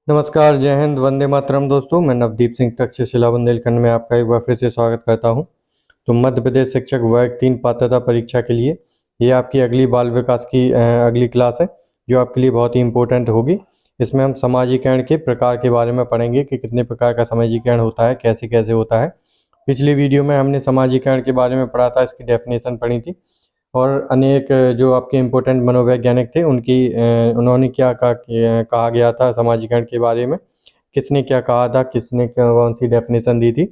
नमस्कार, जय हिंद, वंदे मातरम दोस्तों। मैं नवदीप सिंह तक्षशिला बुंदेलखंड में आपका एक बार फिर से स्वागत करता हूं। तो मध्य प्रदेश शिक्षक वर्ग 3 पात्रता परीक्षा के लिए ये आपकी अगली बाल विकास की अगली क्लास है, जो आपके लिए बहुत ही इम्पोर्टेंट होगी। इसमें हम समाजीकरण के प्रकार के बारे में पढ़ेंगे कि कितने प्रकार का समाजीकरण होता है, कैसे कैसे होता है। पिछली वीडियो में हमने समाजीकरण के बारे में पढ़ा था, इसकी डेफिनेशन पढ़ी थी और अनेक जो आपके इम्पोर्टेंट मनोवैज्ञानिक थे उन्होंने क्या कहा गया था समाजीकरण के बारे में, किसने क्या कहा था, किसने कौन सी डेफिनेशन दी थी,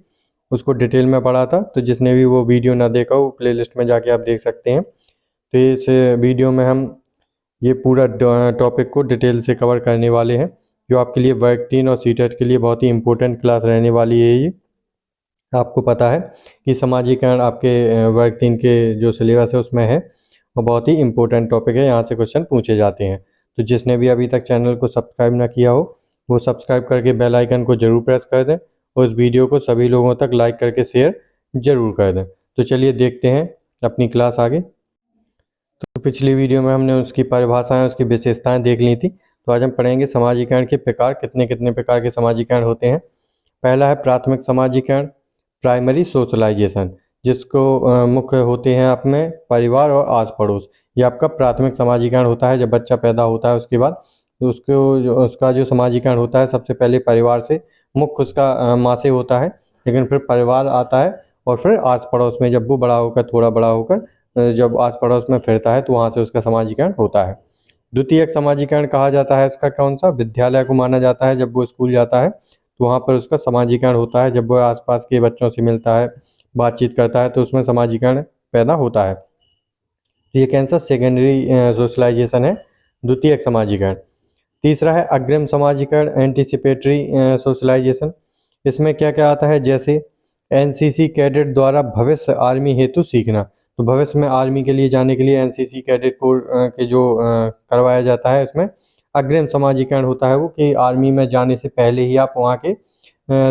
उसको डिटेल में पढ़ा था। तो जिसने भी वो वीडियो ना देखा हो, प्लेलिस्ट में जाके आप देख सकते हैं। तो इस वीडियो में हम ये पूरा टॉपिक को डिटेल से कवर करने वाले हैं, जो आपके लिए वर्ग 3 और सीटेट के लिए बहुत ही इम्पोर्टेंट क्लास रहने वाली है ये। आपको पता है कि समाजीकरण आपके वर्ग 3 के जो सिलेबस है उसमें है और बहुत ही इम्पोर्टेंट टॉपिक है, यहाँ से क्वेश्चन पूछे जाते हैं। तो जिसने भी अभी तक चैनल को सब्सक्राइब ना किया हो, वो सब्सक्राइब करके बेल आइकन को ज़रूर प्रेस कर दें और इस वीडियो को सभी लोगों तक लाइक करके शेयर ज़रूर कर दें। तो चलिए देखते हैं अपनी क्लास आगे। तो पिछली वीडियो में हमने उसकी परिभाषाएं, उसकी विशेषताएं देख ली थी। तो आज हम पढ़ेंगे समाजीकरण के प्रकार, कितने कितने प्रकार के समाजीकरण होते हैं। पहला है प्राथमिक समाजीकरण, प्राइमरी सोशलाइजेशन, जिसको मुख्य होते हैं आप में परिवार और आस पड़ोस। ये आपका प्राथमिक समाजीकरण होता है। जब बच्चा पैदा होता है उसके बाद तो उसका जो समाजीकरण होता है सबसे पहले परिवार से, मुख्य उसका माँ से होता है, लेकिन फिर परिवार आता है और फिर आस पड़ोस में जब वो बड़ा होकर, थोड़ा बड़ा होकर जब आस पड़ोस में फिरता है तो वहाँ से उसका समाजीकरण होता है। द्वितीयक समाजीकरण कहा जाता है इसका, कौन सा, विद्यालय को माना जाता है। जब वो स्कूल जाता है तो वहाँ पर उसका समाजीकरण होता है। जब वो आसपास के बच्चों से मिलता है, बातचीत करता है, तो उसमें समाजीकरण पैदा होता है। तो ये कैंसर सेकेंडरी सोशलाइजेशन है, द्वितीयक समाजीकरण। तीसरा है अग्रिम समाजीकरण, एंटीसिपेटरी सोशलाइजेशन। इसमें क्या क्या आता है, जैसे एनसीसी कैडेट द्वारा भविष्य आर्मी हेतु सीखना। तो भविष्य में आर्मी के लिए जाने के लिए एनसीसी कैडेट को के जो करवाया जाता है, इसमें अग्रिम समाजीकरण होता है वो, कि आर्मी में जाने से पहले ही आप वहाँ के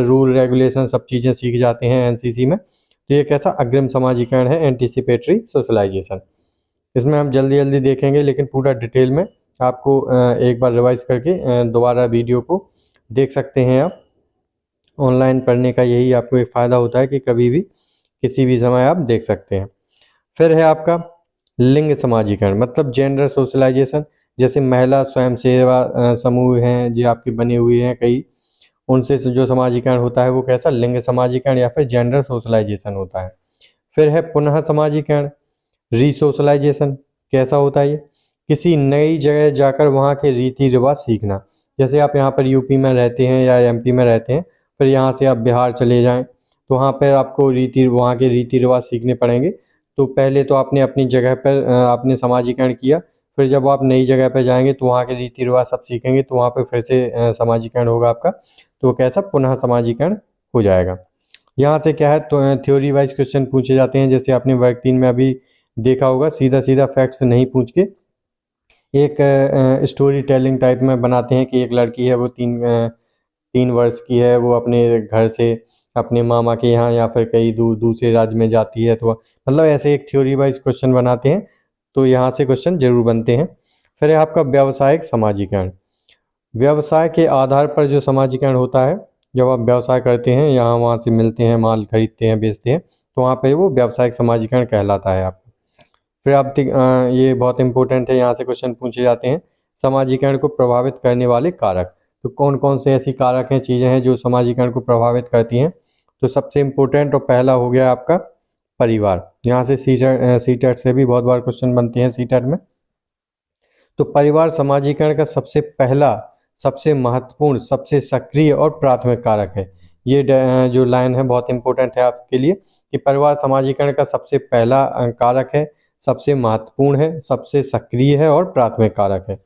रूल रेगुलेशन सब चीज़ें सीख जाते हैं एनसीसी में। तो ये कैसा अग्रिम समाजीकरण है, एंटीसिपेटरी सोशलाइजेशन। इसमें हम जल्दी जल्दी देखेंगे, लेकिन पूरा डिटेल में आपको एक बार रिवाइज करके दोबारा वीडियो को देख सकते हैं आप। ऑनलाइन पढ़ने का यही आपको एक फ़ायदा होता है कि कभी भी किसी भी समय आप देख सकते हैं। फिर है आपका लिंग समाजीकरण, मतलब जेंडर सोशलाइजेशन। जैसे महिला स्वयं सेवा समूह हैं जो आपके बने हुए हैं कई, उनसे जो समाजीकरण होता है वो कैसा, लिंग समाजीकरण या फिर जेंडर सोशलाइजेशन होता है। फिर है पुनः समाजीकरण, रीसोशलाइजेशन। कैसा होता है ये, किसी नई जगह जाकर वहाँ के रीति रिवाज सीखना। जैसे आप यहाँ पर यूपी में रहते हैं या एमपी में रहते हैं, फिर यहाँ से आप बिहार चले जाएं तो वहाँ पर आपको वहाँ के रीति रिवाज सीखने पड़ेंगे। तो पहले तो आपने अपनी जगह पर आपने समाजीकरण किया, फिर जब आप नई जगह पर जाएंगे तो वहाँ के रीति रिवाज सब सीखेंगे, तो वहाँ पर फिर से समाजीकरण होगा आपका। तो कैसा, पुनः समाजीकरण हो जाएगा। यहाँ से क्या है, तो थ्योरी वाइज क्वेश्चन पूछे जाते हैं। जैसे आपने वर्ग 3 में अभी देखा होगा, सीधा सीधा फैक्ट्स नहीं पूछ के एक स्टोरी टेलिंग टाइप में बनाते हैं कि एक लड़की है, वो 3 वर्ष की है, वो अपने घर से अपने मामा के यहाँ या फिर कई दूसरे राज्य में जाती है। तो मतलब ऐसे एक थ्योरी वाइज क्वेश्चन बनाते हैं, तो यहाँ से क्वेश्चन जरूर बनते हैं। फिर है आपका व्यावसायिक समाजीकरण। व्यवसाय के आधार पर जो समाजीकरण होता है, जब आप व्यवसाय करते हैं, यहाँ वहाँ से मिलते हैं, माल खरीदते हैं, बेचते हैं, तो वहाँ पे वो व्यावसायिक समाजीकरण कहलाता है आपका। फिर ये बहुत इंपॉर्टेंट है, यहाँ से क्वेश्चन पूछे जाते हैं, समाजीकरण को प्रभावित करने वाले कारक। तो कौन कौन से ऐसी कारक हैं, चीज़ें हैं जो समाजीकरण को प्रभावित करती हैं। तो सबसे इम्पोर्टेंट और पहला हो गया आपका परिवार। यहाँ से सीटेट से भी बहुत बार क्वेश्चन बनते हैं सीटेट में। तो परिवार समाजीकरण का सबसे पहला, सबसे महत्वपूर्ण, सबसे सक्रिय और प्राथमिक कारक है। ये जो लाइन है बहुत इंपॉर्टेंट है आपके लिए, कि परिवार समाजीकरण का सबसे पहला कारक है, सबसे महत्वपूर्ण है, सबसे सक्रिय है और प्राथमिक कारक है।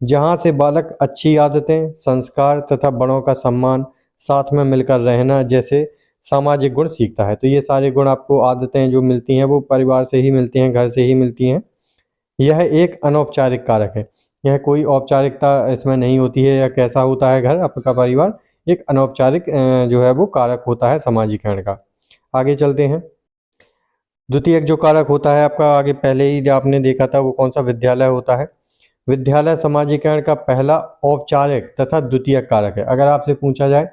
जहाँ से बालक अच्छी आदतें, संस्कार तथा बड़ों का सम्मान, साथ में मिलकर रहना जैसे सामाजिक गुण सीखता है। तो ये सारे गुण आपको, आदतें जो मिलती हैं वो परिवार से ही मिलती हैं, घर से ही मिलती हैं। यह एक अनौपचारिक कारक है, यह कोई औपचारिकता इसमें नहीं होती है। या कैसा होता है घर, आपका परिवार एक अनौपचारिक जो है वो कारक होता है समाजीकरण का। आगे चलते हैं। द्वितीयक जो कारक होता है आपका, आगे पहले ही जो आपने देखा था, वो कौन सा, विद्यालय होता है। विद्यालय समाजीकरण का पहला औपचारिक तथा द्वितीयक कारक है। अगर आपसे पूछा जाए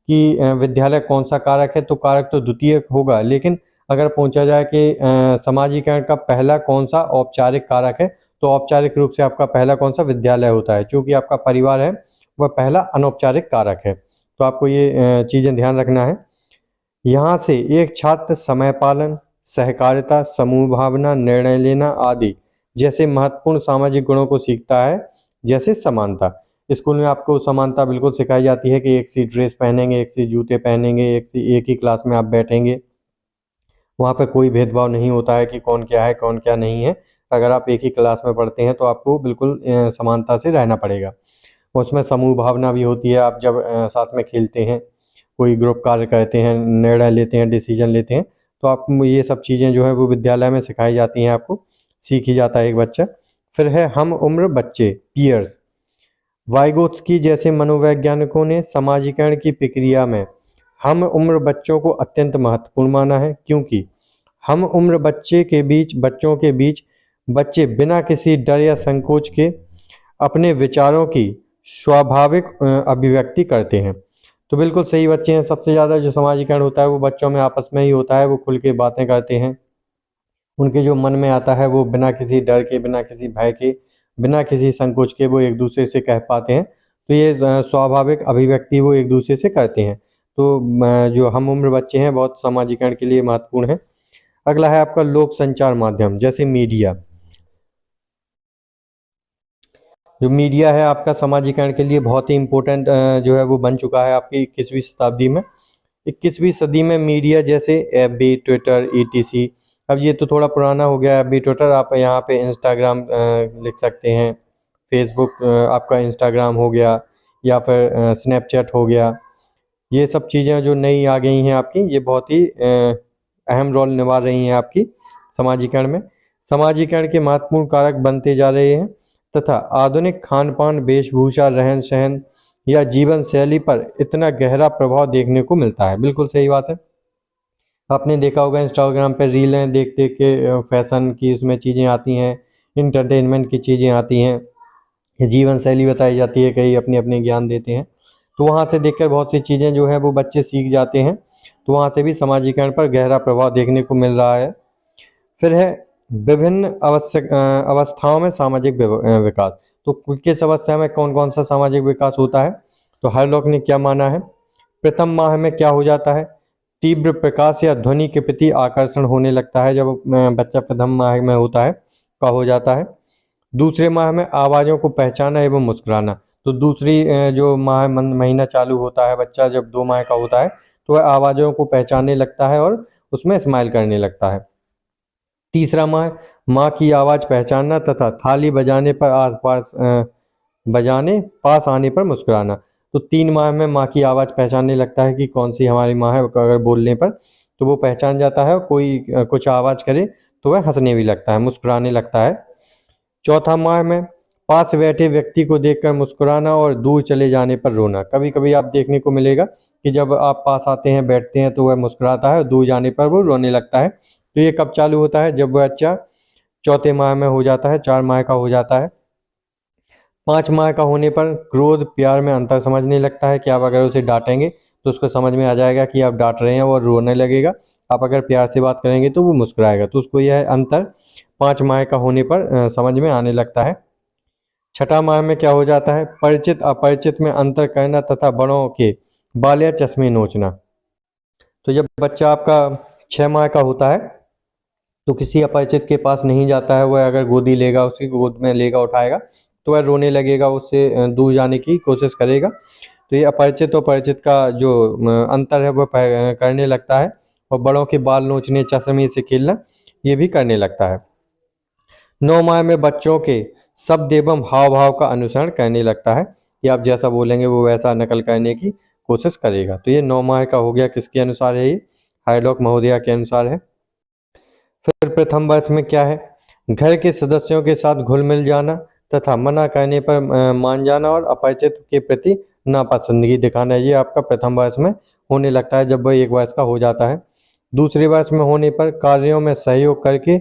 कि विद्यालय कौन सा कारक है, तो कारक तो द्वितीयक होगा, लेकिन अगर पूछा जाए कि समाजीकरण का पहला कौन सा औपचारिक कारक है, तो औपचारिक रूप से आपका पहला कौन सा विद्यालय होता है। चूँकि आपका परिवार है वह पहला अनौपचारिक कारक है, तो आपको ये चीज़ें ध्यान रखना है। यहाँ से एक छात्र समय पालन, सहकारिता, समूह भावना, निर्णय लेना आदि जैसे महत्वपूर्ण सामाजिक गुणों को सीखता है, जैसे समानता। स्कूल में आपको समानता बिल्कुल सिखाई जाती है कि एक सी ड्रेस पहनेंगे, एक सी जूते पहनेंगे, एक ही क्लास में आप बैठेंगे। वहाँ पे कोई भेदभाव नहीं होता है कि कौन क्या है, कौन क्या नहीं है। अगर आप एक ही क्लास में पढ़ते हैं तो आपको बिल्कुल समानता से रहना पड़ेगा। उसमें समूह भावना भी होती है। आप जब साथ में खेलते हैं, कोई ग्रुप कार्य करते हैं, निर्णय लेते हैं, डिसीजन लेते हैं, तो आप ये सब चीज़ें जो है वो विद्यालय में सिखाई जाती हैं, आपको सीख ही जाता है एक बच्चा। फिर है हम उम्र बच्चे, पीयर्स। वाइगोत्स्की जैसे मनोवैज्ञानिकों ने समाजीकरण की प्रक्रिया में हम उम्र बच्चों को अत्यंत महत्वपूर्ण माना है, क्योंकि हम उम्र बच्चों के बीच बच्चे बिना किसी डर या संकोच के अपने विचारों की स्वाभाविक अभिव्यक्ति करते हैं। तो बिल्कुल सही, बच्चे हैं। सबसे ज़्यादा जो समाजीकरण होता है वो बच्चों में आपस में ही होता है। वो खुल के बातें करते हैं, उनके जो मन में आता है वो बिना किसी डर के, बिना किसी भय के, बिना किसी संकोच के वो एक दूसरे से कह पाते हैं। तो ये स्वाभाविक अभिव्यक्ति वो एक दूसरे से करते हैं। तो जो हम उम्र बच्चे हैं बहुत समाजीकरण के लिए महत्वपूर्ण है। अगला है आपका लोक संचार माध्यम, जैसे मीडिया। जो मीडिया है आपका समाजीकरण के लिए बहुत ही इम्पोर्टेंट जो है वो बन चुका है आपकी 21वीं शताब्दी में। 21वीं सदी में मीडिया जैसे एफबी, ट्विटर, ईटीसी। अब ये तो थोड़ा पुराना हो गया है एफबी, ट्विटर। आप यहाँ पे इंस्टाग्राम लिख सकते हैं, फेसबुक आपका इंस्टाग्राम हो गया, या फिर स्नैपचैट हो गया। ये सब चीज़ें जो नई आ गई हैं आपकी, ये बहुत ही अहम रोल निभा रही हैं आपकी समाजीकरण में। समाजीकरण के महत्वपूर्ण कारक बनते जा रहे हैं, तथा आधुनिक खान पान, वेशभूषा, रहन सहन या जीवन शैली पर इतना गहरा प्रभाव देखने को मिलता है। बिल्कुल सही बात है। आपने देखा होगा इंस्टाग्राम पे रीलें देख देख के फैशन की उसमें चीज़ें आती हैं, इंटरटेनमेंट की चीज़ें आती हैं, जीवन शैली बताई जाती है, कई अपने अपने ज्ञान देते हैं। तो वहाँ से देखकर बहुत सी चीज़ें जो हैं वो बच्चे सीख जाते हैं। तो वहाँ से भी समाजीकरण पर गहरा प्रभाव देखने को मिल रहा है। फिर है विभिन्न अवस्थाओं में सामाजिक विकास। तो किस अवस्था में कौन कौन सा सामाजिक विकास होता है, तो हर लोग ने क्या माना है। प्रथम माह में क्या हो जाता है, तीव्र प्रकाश या ध्वनि के प्रति आकर्षण होने लगता है। जब बच्चा प्रथम माह में होता है का हो जाता है। दूसरे माह में आवाज़ों को पहचाना एवं मुस्कुराना। तो दूसरी जो महीना चालू होता है, बच्चा जब 2 माह का होता है तो वह आवाज़ों को पहचानने लगता है और उसमें स्माइल करने लगता है। तीसरा माह, माँ की आवाज़ पहचानना तथा थाली बजाने पर पास आने पर मुस्कुराना। तो 3 माह में माँ की आवाज़ पहचानने लगता है कि कौन सी हमारी माँ है। अगर बोलने पर तो वो पहचान जाता है, और कोई कुछ आवाज़ करे तो वह हंसने भी लगता है, मुस्कुराने लगता है। चौथा माह में पास बैठे व्यक्ति को देखकर मुस्कुराना और दूर चले जाने पर रोना। कभी कभी आप देखने को मिलेगा कि जब आप पास आते हैं, बैठते हैं, तो वह मुस्कुराता है और दूर जाने पर वो रोने लगता है। तो ये कब चालू होता है, जब वह बच्चा चौथे माह में हो जाता है, 4 माह का हो जाता है। 5 माह का होने पर क्रोध प्यार में अंतर समझने लगता है कि आप अगर उसे डांटेंगे तो उसको समझ में आ जाएगा कि आप डांट रहे हैं, और रोने लगेगा। आप अगर प्यार से बात करेंगे तो वो मुस्कुराएगा। तो उसको यह अंतर 5 माह का होने पर समझ में आने लगता है। छठा माह में क्या हो जाता है, परिचित अपरिचित में अंतर करना तथा बड़ों के बाल या चश्मे नोचना। तो जब बच्चा आपका 6 माह का होता है तो किसी अपरिचित के पास नहीं जाता है। वह अगर गोदी लेगा, उसकी गोद में लेगा, उठाएगा, तो वह रोने लगेगा, उससे दूर जाने की कोशिश करेगा। तो ये अपरिचित और परिचित का जो अंतर है वह करने लगता है। और बड़ों के बाल नोचने, चश्मे से खेलना, ये भी करने लगता है। 9 माह में बच्चों के शब्द एवं हाव भाव का अनुसरण करने लगता है, कि आप जैसा बोलेंगे वो वैसा नकल करने की कोशिश करेगा। तो ये 9 माह का हो गया। किसके अनुसार है ये, हाइडॉक महोदया के अनुसार है। फिर प्रथम वर्ष में क्या है, घर के सदस्यों के साथ घुल मिल जाना तथा मना करने पर मान जाना और अपरिचित के प्रति नापसंदगी दिखाना। ये आपका प्रथम वर्ष में होने लगता है, जब वह 1 वर्ष का हो जाता है। दूसरे वर्ष में होने पर कार्यों में सहयोग करके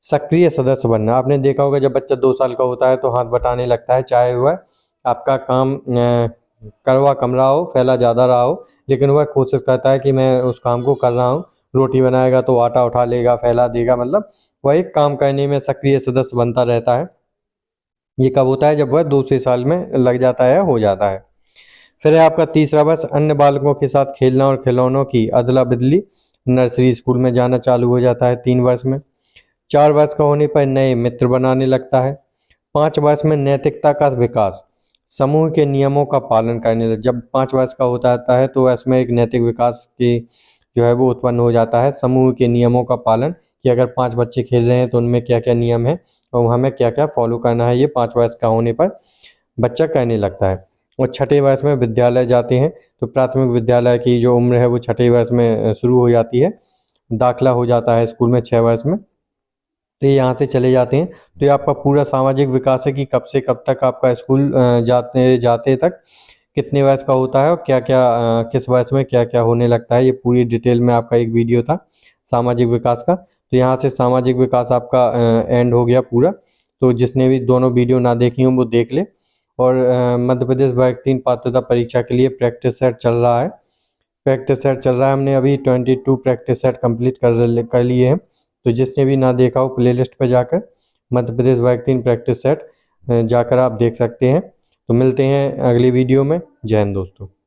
सक्रिय सदस्य बनना। आपने देखा होगा जब बच्चा 2 साल का होता है तो हाथ बटाने लगता है, चाहे वह आपका काम करवा कम रहा हो, फैला ज़्यादा रहा हो, लेकिन वह कोशिश करता है कि मैं उस काम को कर रहा हूँ। रोटी बनाएगा तो आटा उठा लेगा, फैला देगा, मतलब वह एक काम करने में सक्रिय सदस्य बनता रहता है। ये कब होता है? जब वह 2 से साल में लग जाता है, हो जाता है। फिर है आपका तीसरा वर्ष, अन्य बालकों के साथ खेलना और खिलौनों की अदला बदली। नर्सरी स्कूल में जाना चालू हो जाता है 3 वर्ष में। 4 वर्ष का होने पर नए मित्र बनाने लगता है। 5 वर्ष में नैतिकता का विकास, समूह के नियमों का पालन करने लग। जब 5 वर्ष का होता है तो इसमें एक नैतिक विकास की जो है वो उत्पन्न हो जाता है। समूह के नियमों का पालन, कि अगर 5 बच्चे खेल रहे हैं तो उनमें क्या क्या नियम है और हमें क्या क्या फॉलो करना है, ये 5 वर्ष का होने पर बच्चा करने लगता है। और छठे वर्ष में विद्यालय जाते हैं, तो प्राथमिक विद्यालय की जो उम्र है वो छठे वर्ष में शुरू हो जाती है। दाखिला हो जाता है स्कूल में 6 वर्ष में, तो ये यहाँ से चले जाते हैं। तो ये आपका पूरा सामाजिक विकास है कि कब से कब तक आपका स्कूल जाते जाते तक कितने वर्ष का होता है और क्या क्या किस वर्ष में क्या क्या होने लगता है। ये पूरी डिटेल में आपका एक वीडियो था सामाजिक विकास का। तो यहाँ से सामाजिक विकास आपका एंड हो गया पूरा। तो जिसने भी दोनों वीडियो ना देखी हों वो देख ले। और मध्य प्रदेश वर्ग 3 पात्रता परीक्षा के लिए प्रैक्टिस सेट चल रहा है। प्रैक्टिस सेट चल रहा है, हमने अभी 22 प्रैक्टिस सेट कंप्लीट कर लिए हैं। तो जिसने भी ना देखा हो प्लेलिस्ट पर जाकर मध्य प्रदेश वर्ग 3 प्रैक्टिस सेट जाकर आप देख सकते हैं। तो मिलते हैं अगली वीडियो में। जय हिंद दोस्तों।